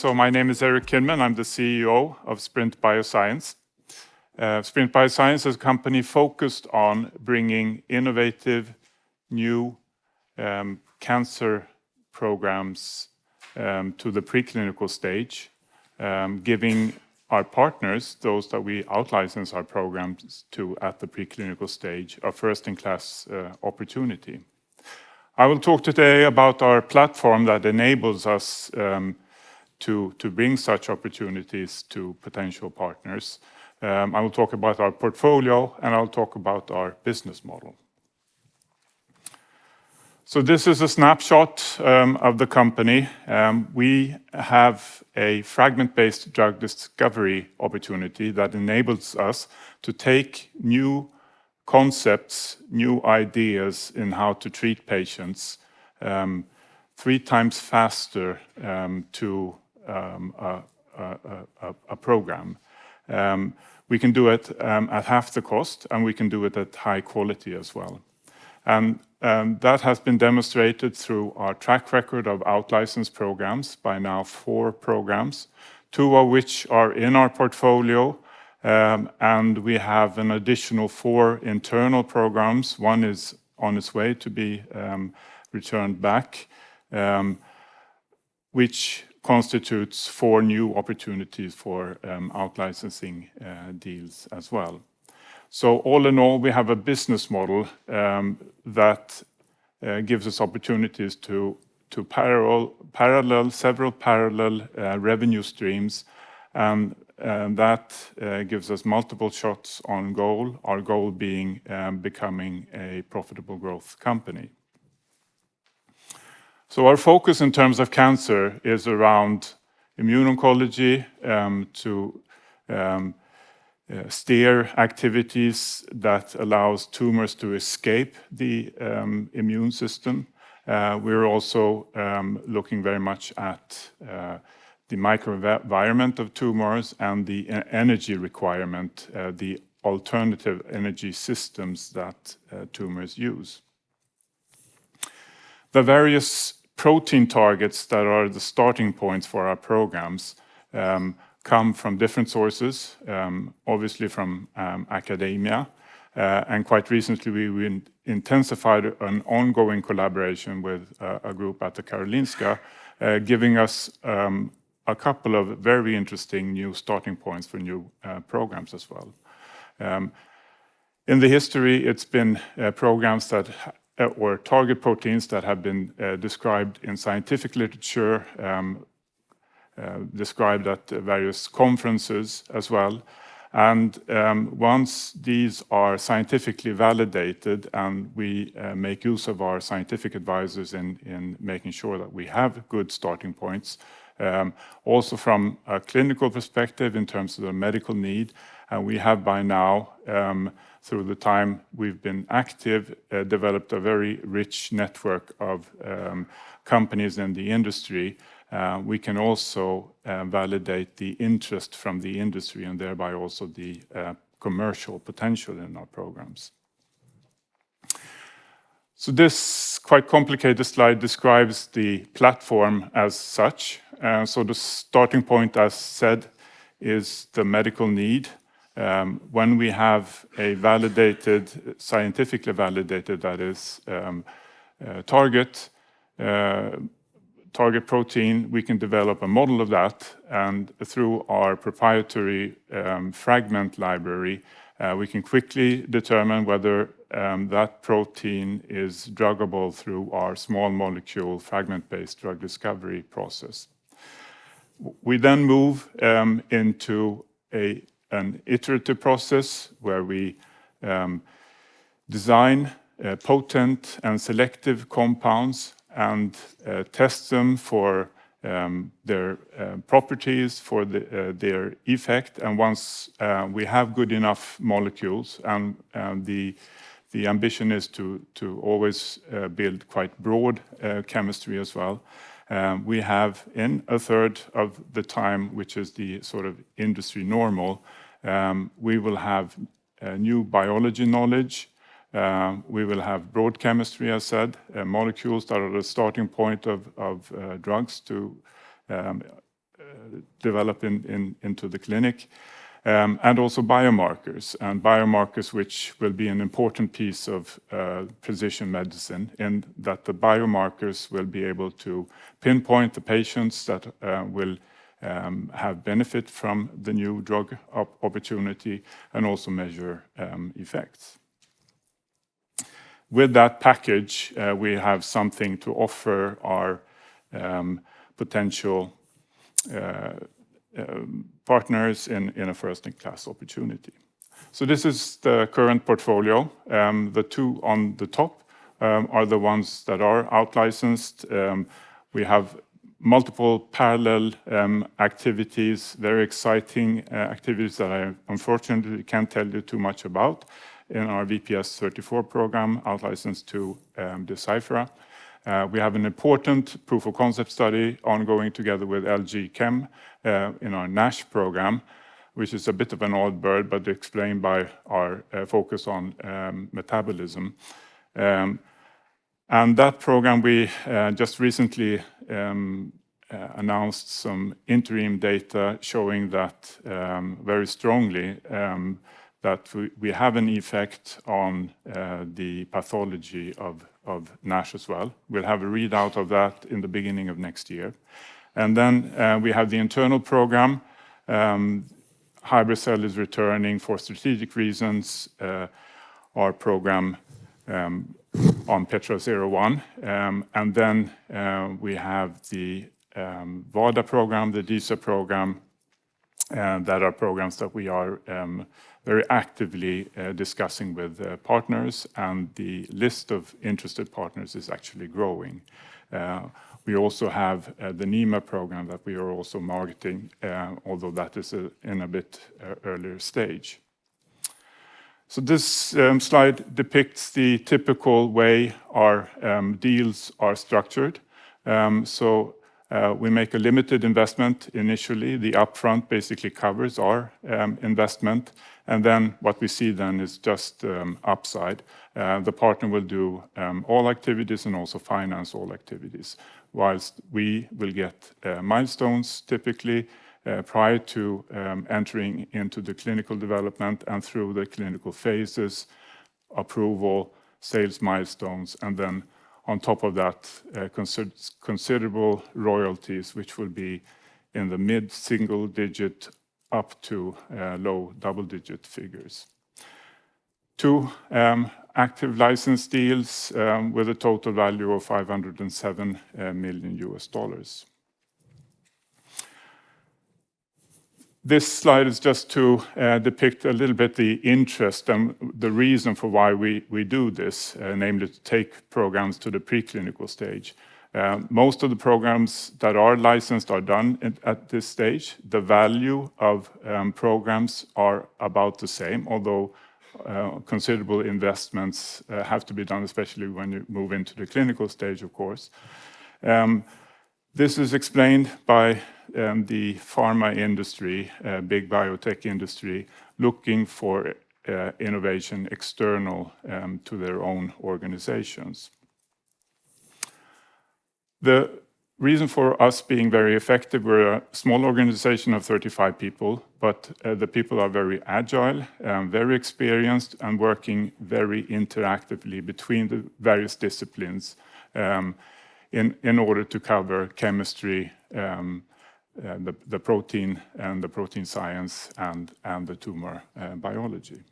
So my name is Erik Kinnman. I'm the CEO of Sprint Bioscience. Sprint Bioscience is a company focused on bringing innovative new cancer programs to the preclinical stage, giving our partners, those that we out-license our programs to at the preclinical stage, a first-in-class opportunity. I will talk today about our platform that enables us to bring such opportunities to potential partners. I will talk about our portfolio, and I'll talk about our business model. So this is a snapshot of the company. We have a fragment-based drug discovery opportunity that enables us to take new concepts, new ideas in how to treat patients 3 times faster to a program. We can do it at half the cost, and we can do it at high quality as well. And that has been demonstrated through our track record of out-license programs, by now 4 programs, 2 of which are in our portfolio, and we have an additional 4 internal programs. 1 is on its way to be returned back, which constitutes 4 new opportunities for out-licensing deals as well. So all in all, we have a business model that gives us opportunities to parallel several parallel revenue streams, and that gives us multiple shots on goal, our goal being becoming a profitable growth company. So our focus in terms of cancer is around immune oncology, to steer activities that allows tumors to escape the immune system. We're also looking very much at the microenvironment of tumors and the energy requirement, the alternative energy systems that tumors use. The various protein targets that are the starting points for our programs come from different sources, obviously from academia, and quite recently we intensified an ongoing collaboration with a group at the Karolinska, giving us a couple of very interesting new starting points for new programs as well. In the history, it's been programs that or target proteins that have been described in scientific literature, described at various conferences as well. And once these are scientifically validated and we make use of our scientific advisors in making sure that we have good starting points, also from a clinical perspective in terms of the medical need, and we have by now, through the time we've been active, developed a very rich network of companies in the industry. We can also validate the interest from the industry and thereby also the commercial potential in our programs. So this quite complicated slide describes the platform as such. So the starting point, as said, is the medical need. When we have a validated, scientifically validated, that is, target protein, we can develop a model of that, and through our proprietary fragment library, we can quickly determine whether that protein is druggable through our small molecule fragment-based drug discovery process. We then move into an iterative process where we design potent and selective compounds and test them for their properties, for their effect. And once we have good enough molecules, and the ambition is to always build quite broad chemistry as well. We have in a third of the time, which is the sort of industry normal, we will have new biology knowledge. We will have broad chemistry, as said, molecules that are the starting point of drugs to develop into the clinic. And also biomarkers which will be an important piece of precision medicine, in that the biomarkers will be able to pinpoint the patients that will have benefit from the new drug opportunity, and also measure effects. With that package, we have something to offer our potential partners in a first-in-class opportunity. So this is the current portfolio. The two on the top are the ones that are out-licensed. We have multiple parallel activities, very exciting activities that I unfortunately can't tell you too much about, in our VPS34 program, out-licensed to Deciphera. We have an important proof of concept study ongoing together with LG Chem in our NASH program, which is a bit of an odd bird, but explained by our focus on metabolism. And that program, we just recently announced some interim data showing that very strongly that we have an effect on the pathology of NASH as well. We'll have a readout of that in the beginning of next year. And then we have the internal program. Hybrid is returning for strategic reasons. Our program on Petra01. And then we have the VADA program, the DISA program, that are programs that we are very actively discussing with partners, and the list of interested partners is actually growing. We also have the NEMA program that we are also marketing, although that is in a bit earlier stage. So this slide depicts the typical way our deals are structured. We make a limited investment initially. The upfront basically covers our investment, and then what we see then is just upside. The partner will do all activities and also finance all activities, whilst we will get milestones typically prior to entering into the clinical development and through the clinical phases, approval, sales milestones, and then on top of that, considerable royalties, which will be in the mid-single digit up to low double-digit figures. 2 active license deals with a total value of $507 million. This slide is just to depict a little bit the interest and the reason for why we do this, namely to take programs to the preclinical stage. Most of the programs that are licensed are done at this stage. The value of programs are about the same, although considerable investments have to be done, especially when you move into the clinical stage, of course. This is explained by the pharma industry, big biotech industry, looking for innovation external to their own organizations. The reason for us being very effective, we're a small organization of 35 people, but the people are very agile, very experienced, and working very interactively between the various disciplines in order to cover chemistry, the protein and the protein science, and the tumor biology.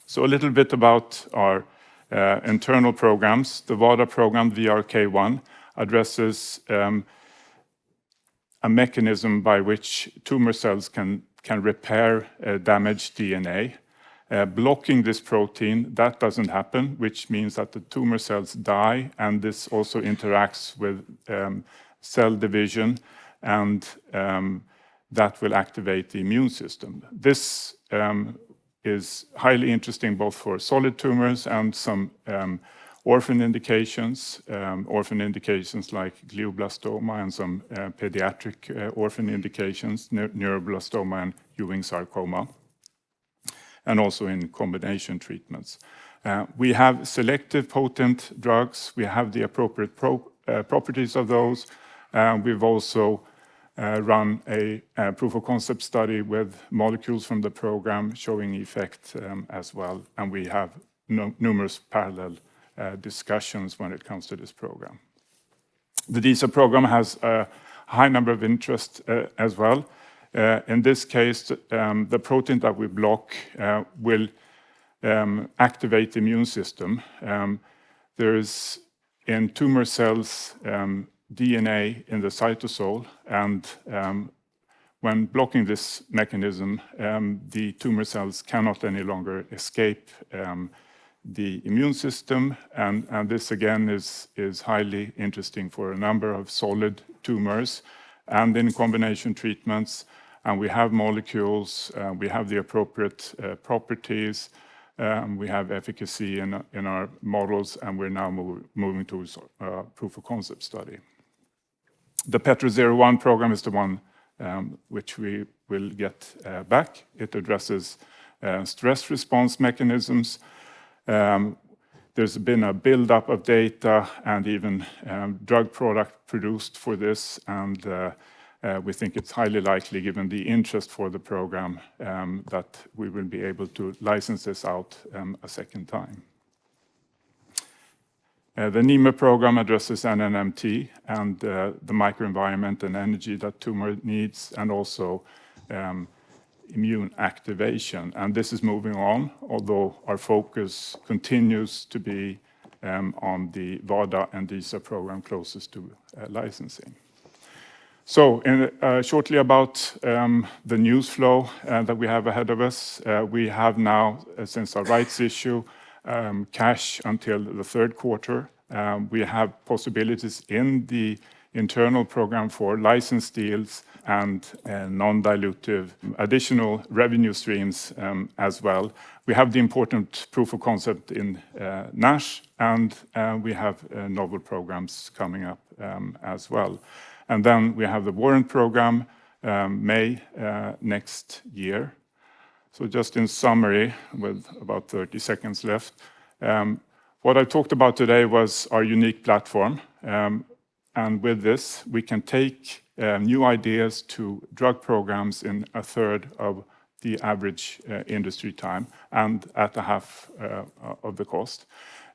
So a little bit about our internal programs. The VADA program, VRK1, addresses a mechanism by which tumor cells can repair damaged DNA. Blocking this protein, that doesn't happen, which means that the tumor cells die, and this also interacts with cell division, and that will activate the immune system. This is highly interesting both for solid tumors and some orphan indications like glioblastoma, and some pediatric orphan indications, neuroblastoma and Ewing sarcoma, and also in combination treatments. We have selective potent drugs. We have the appropriate properties of those. We've also run a proof of concept study with molecules from the program showing effect as well. And we have numerous parallel discussions when it comes to this program. The DISA program has a high number of interest as well. In this case, the protein that we block will activate the immune system. There is in tumor cells DNA in the cytosol, and when blocking this mechanism, the tumor cells cannot any longer escape the immune system, and this again is highly interesting for a number of solid tumors and in combination treatments. And we have molecules, we have the appropriate properties, we have efficacy in our models, and we're now moving towards a proof of concept study. The Petra-01 program is the one which we will get back. It addresses stress response mechanisms. There's been a buildup of data and even drug product produced for this, and we think it's highly likely, given the interest for the program, that we will be able to license this out a second time. The NEMA program addresses NNMT and the microenvironment and energy that tumor needs, and also immune activation. And this is moving on, although our focus continues to be on the VADA and DISA program closest to licensing. So shortly about the news flow that we have ahead of us. We have now, since our rights issue, cash until the third quarter. We have possibilities in the internal program for license deals and non-dilutive additional revenue streams as well. We have the important proof of concept in NASH, and we have novel programs coming up as well. And then we have the warrant program May next year. So just in summary, with about 30 seconds left, what I talked about today was our unique platform. And with this, we can take new ideas to drug programs in a third of the average industry time and at a half of the cost.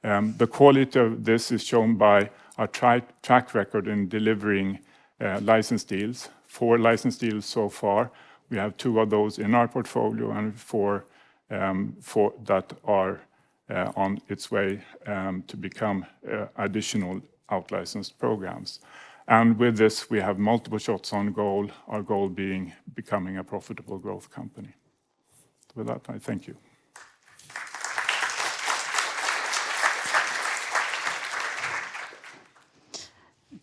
The quality of this is shown by our track record in delivering license deals. 4 license deals so far. We have 2 of those in our portfolio, and 4 that are on its way to become additional out-licensed programs. And with this, we have multiple shots on goal, our goal being becoming a profitable growth company. With that, I thank you.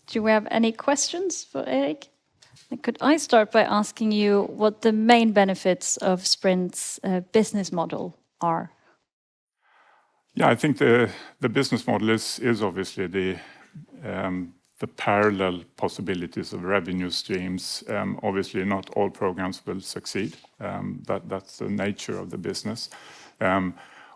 Do we have any questions for Erik? Could I start by asking you what the main benefits of Sprint's business model are? Yeah, I think the business model is obviously the parallel possibilities of revenue streams. Obviously, not all programs will succeed. That's the nature of the business.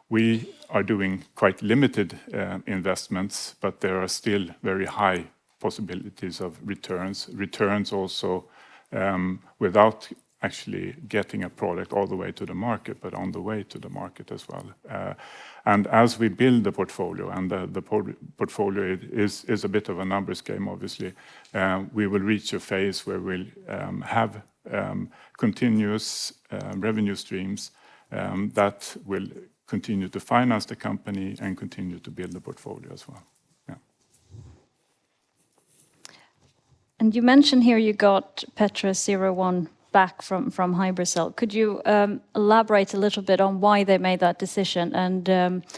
We are doing quite limited investments, but there are still very high possibilities of returns. Returns also without actually getting a product all the way to the market, but on the way to the market as well. And as we build the portfolio, and the portfolio is a bit of a numbers game, obviously, we will reach a phase where we'll have continuous revenue streams that will continue to finance the company and continue to build the portfolio as well. Yeah. And you mentioned here you got Petra-01 back from Haeger. Could you elaborate a little bit on why they made that decision? And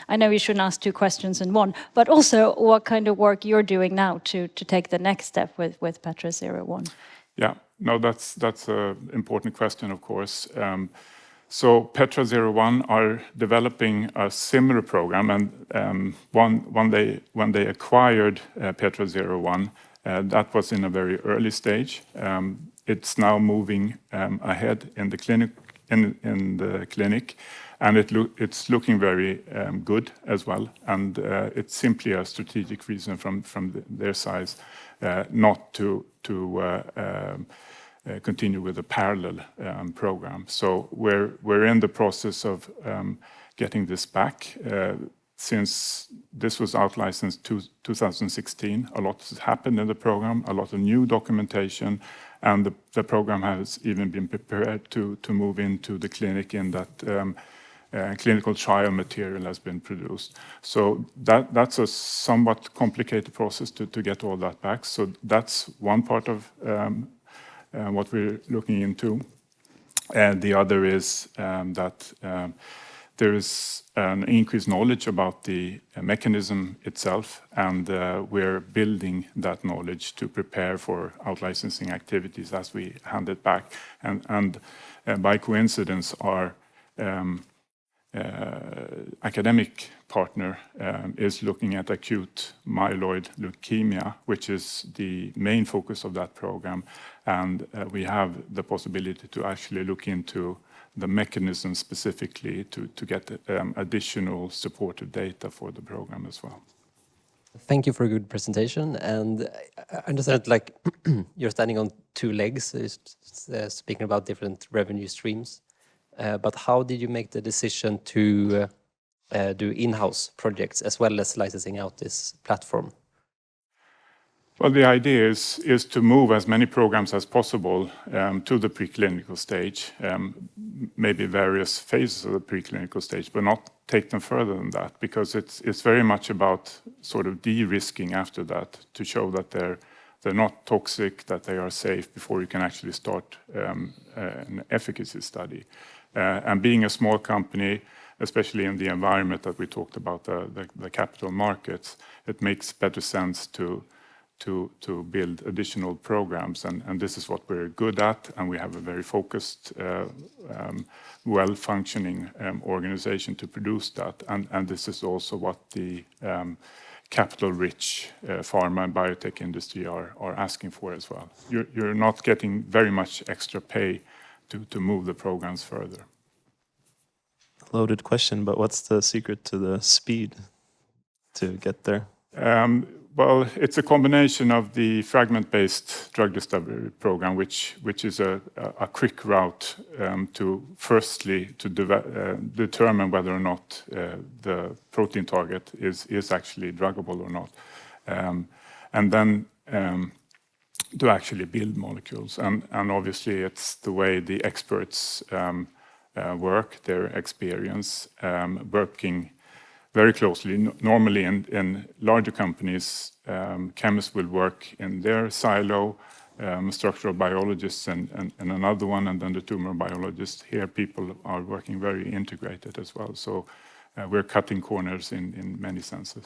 I know you shouldn't ask 2 questions in one, but also what kind of work you're doing now to take the next step with Petra-01? Yeah, no, that's an important question, of course. So Petra-01 are developing a similar program, and when they acquired Petra-01, that was in a very early stage. It's now moving ahead in the clinic, and it's looking very good as well. And it's simply a strategic reason from their side not to continue with a parallel program. So we're in the process of getting this back. Since this was out-licensed to 2016, a lot has happened in the program, a lot of new documentation, and the program has even been prepared to move into the clinic in that clinical trial material has been produced. So that's a somewhat complicated process to get all that back. So that's one part of what we're looking into. And the other is that there is an increased knowledge about the mechanism itself, and we're building that knowledge to prepare for out-licensing activities as we hand it back. And by coincidence, our academic partner is looking at acute myeloid leukemia, which is the main focus of that program. And we have the possibility to actually look into the mechanism specifically to get additional supportive data for the program as well. Thank you for a good presentation. And I understand, like, you're standing on two legs, speaking about different revenue streams. But how did you make the decision to do in-house projects as well as licensing out this platform? Well, the idea is to move as many programs as possible to the preclinical stage, maybe various phases of the preclinical stage, but not take them further than that, because it's very much about sort of de-risking after that to show that they're not toxic, that they are safe before you can actually start an efficacy study. And being a small company, especially in the environment that we talked about, the capital markets, it makes better sense to build additional programs. And this is what we're good at, and we have a very focused, well-functioning organization to produce that. And this is also what the capital-rich pharma and biotech industry are asking for as well. You're not getting very much extra pay to move the programs further. Loaded question, but what's the secret to the speed to get there? Well, it's a combination of the fragment-based drug discovery program, which is a quick route to firstly to determine whether or not the protein target is actually druggable or not, and then to actually build molecules. And obviously, it's the way the experts work, their experience, working very closely. Normally in larger companies, chemists will work in their silo, structural biologists and another one, and then the tumor biologists. Here people are working very integrated as well. So we're cutting corners in many senses.